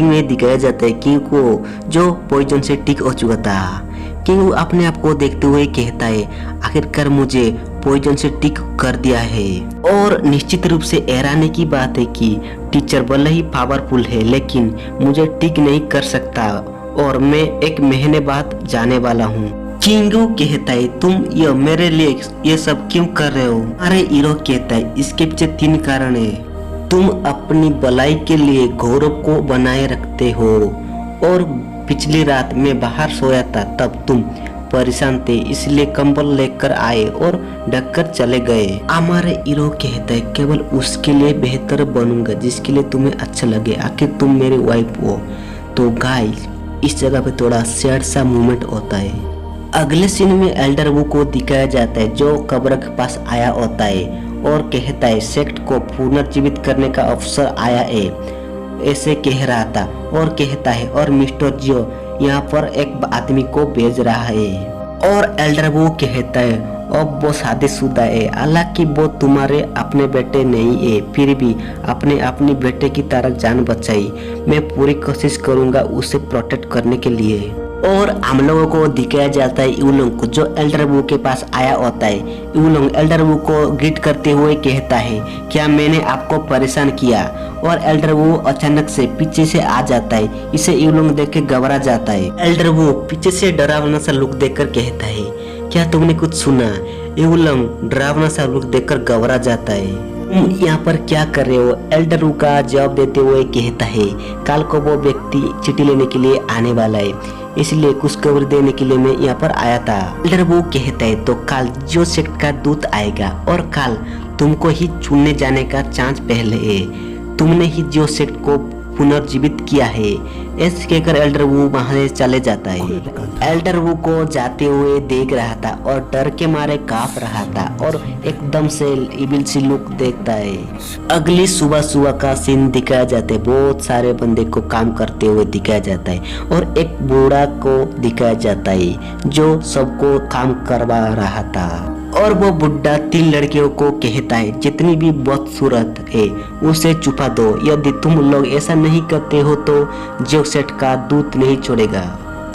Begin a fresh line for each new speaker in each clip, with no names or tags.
में दिखाया जाता है कि वो जो पॉइजन से ठीक हो चुका था, कि वो अपने आप को देखते हुए कहता है आखिरकार मुझे पॉइजन से ठीक कर दिया है। और निश्चित रूप से हैरानी की बात है कि टीचर भले ही पावरफुल है लेकिन मुझे ठीक नहीं कर सकता और मैं 1 महीने बाद जाने वाला हूँ। किंगू कहता है तुम ये मेरे लिए ये सब क्यों कर रहे हो? अरे हीरो कहता है इसके पीछे 3 कारण है। तुम अपनी भलाई के लिए गौरव को बनाए रखते हो और पिछली रात में बाहर सोया था तब तुम परेशान थे इसलिए कंबल लेकर आए और ढककर चले गए। हमारे हीरो कहता है केवल उसके लिए बेहतर बनूंगा जिसके लिए तुम्हें अच्छा लगे, आखिर तुम मेरी वाइफ हो। तो गाइस इस जगह पे थोड़ा सैड सा मूवमेंट होता है। अगले सीन में एल्डर वू को दिखाया जाता है जो कब्र के पास आया होता है और कहता है सेक्ट को पुनर्जीवित करने का अवसर आया है, ऐसे कह रहा था और कहता है और मिस्टर जियो यहाँ पर एक आदमी को भेज रहा है। और एल्डर वो कहता है अब वो शादीशुदा है, हालांकि वो तुम्हारे अपने बेटे नहीं है, फिर भी अपनी बेटे की तरह जान बचाई। मैं पूरी कोशिश करूंगा उसे प्रोटेक्ट करने के लिए। और हम लोगों को दिखाया जाता है यूलोंग को जो एल्डर वू के पास आया होता है। यूलोंग एल्डर वू को ग्रीट करते हुए कहता है क्या मैंने आपको परेशान किया? और एल्डर वू अचानक से पीछे से आ जाता है, इसे यूलोंग देख के घबरा जाता है। एल्डर वू पीछे से डरावना सा लुक देखकर कहता है क्या तुमने कुछ सुना? यूलोंग डरावना सा लुक देखकर घबरा जाता है। तुम यहाँ पर क्या कर रहे हो? एल्डर वू का जवाब देते हुए कहता है कल को वो व्यक्ति चिट्ठी लेने के लिए आने वाला है, इसलिए कुछ खबर देने के लिए मैं यहाँ पर आया था। एल्डर वो कहता है तो कल जियो सेक्ट का दूत आएगा और कल तुमको ही चुनने जाने का चांस पहले है, तुमने ही जियो सेक्ट को पुनर्जीवित किया है। ऐसे कहकर एल्डर वू वहां से चले जाता है। एल्डर वू को जाते हुए देख रहा था और डर के मारे कांप रहा था और एकदम से इविल सी लुक देखता है। अगली सुबह का सीन दिखाया जाता है, बहुत सारे बंदे को काम करते हुए दिखाया जाता है और एक बूढ़ा को दिखाया जाता है जो सबको काम करवा रहा था। और वो बुढ़ा 3 लड़कियों को कहता है जितनी भी बदसूरत है उसे छुपा दो, यदि तुम लोग ऐसा नहीं करते हो तो जियो सेक्ट का दूत नहीं छोड़ेगा।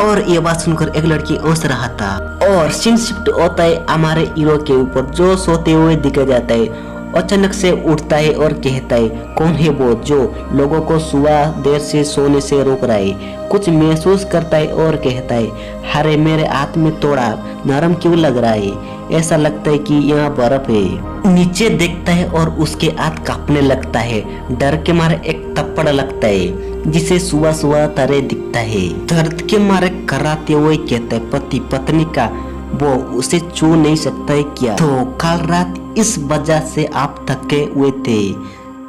और ये बात सुनकर एक लड़की हंस रहा था। और सीन शिफ्ट होता है हमारे हीरो के ऊपर जो सोते हुए दिखाया जाता है। अचानक से उठता है और कहता है कौन है वो जो लोगों को सुबह देर से सोने से रोक रहा है? कुछ महसूस करता है और कहता है अरे मेरे हाथ में थोड़ा नरम क्यों लग रहा है, ऐसा लगता है कि यहाँ बर्फ है। नीचे देखता है और उसके हाथ कांपने लगता है, डर के मारे एक थप्पड़ लगता है जिसे सुबह तरह दिखता है। दर्द के मारे कराते हुए कहता है पति पत्नी का वो उसे छू नहीं सकता है क्या? तो कल रात इस वजह से आप थके हुए थे,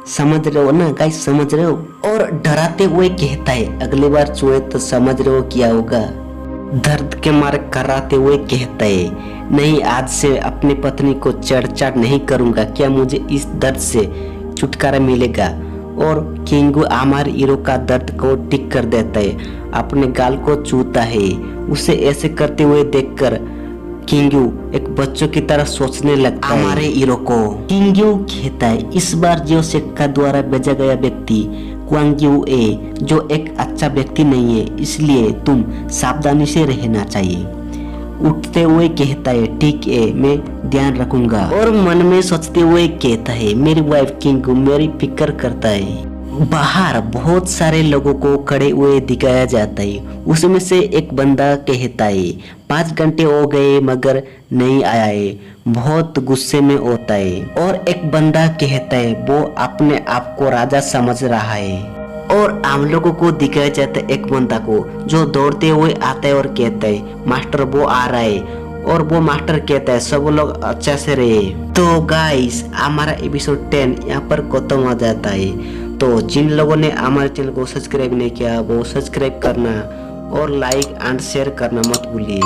समझ रहे हो ना गाइस, समझ रहे हो? और डराते हुए कहता है अगली बार छुए तो समझ रहे हो क्या होगा? दर्द के मारे कराते हुए कहता है नहीं आज से अपनी पत्नी को छेड़छाड़ नहीं करूंगा, क्या मुझे इस दर्द से छुटकारा मिलेगा? और किंगू हमारे हीरो का दर्द को ठीक कर देता है, अपने गाल को छूता है। उसे ऐसे करते हुए देखकर किंगू एक बच्चों की तरह सोचने लगता है हमारे हीरो को। किंगू कहता है इस बार जियो सेक्ट का द्वारा भेजा गया व्यक्ति क्वांग्यू ए जो एक अच्छा व्यक्ति नहीं है, इसलिए तुम सावधानी से रहना चाहिए। उठते हुए कहता है ठीक है मैं ध्यान रखूंगा। और मन में सोचते हुए कहता है मेरी वाइफ किंगू मेरी फिक्र करता है। बाहर बहुत सारे लोगों को खड़े हुए दिखाया जाता है, उसमें से एक बंदा कहता है 5 घंटे हो गए मगर नहीं आया है, बहुत गुस्से में होता है। और एक बंदा कहता है वो अपने आप को राजा समझ रहा है। और हम लोगों को दिखाया जाता है एक बंदा को जो दौड़ते हुए आता है और कहता है मास्टर वो आ रहा है। और वो मास्टर कहता है सब लोग अच्छा से रहे। तो गाइस हमारा एपिसोड 10 यहाँ पर खत्म हो जाता है। तो जिन लोगों ने हमारे चैनल को सब्सक्राइब नहीं किया वो सब्सक्राइब करना और लाइक एंड शेयर करना मत भूलिए।